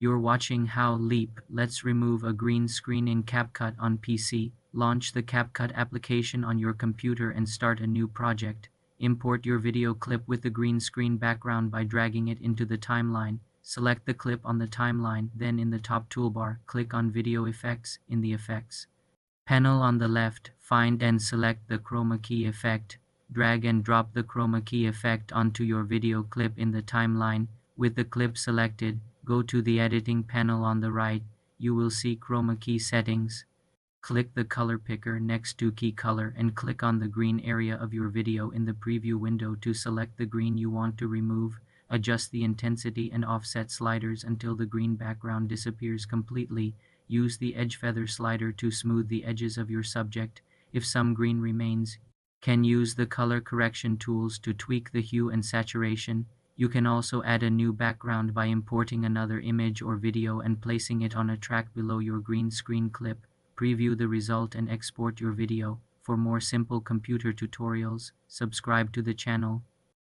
You're watching How Leap. Let's remove a green screen in CapCut on PC. Launch the CapCut application on your computer and start a new project. Import your video clip with the green screen background by dragging it into the timeline. Select the clip on the timeline, then in the top toolbar, click on Video Effects in the Effects panel on the left. Find and select the Chroma key effect. Drag and drop the Chroma key effect onto your video clip in the timeline. With the clip selected, go to the Editing panel on the right. You will see Chroma key settings. Click the color picker next to key color and click on the green area of your video in the preview window to select the green you want to remove. Adjust the intensity and offset sliders until the green background disappears completely. Use the edge feather slider to smooth the edges of your subject. If some green remains, can use the color correction tools to tweak the hue and saturation. You can also add a new background by importing another image or video and placing it on a track below your green screen clip. Preview the result and export your video. For more simple computer tutorials, subscribe to the channel.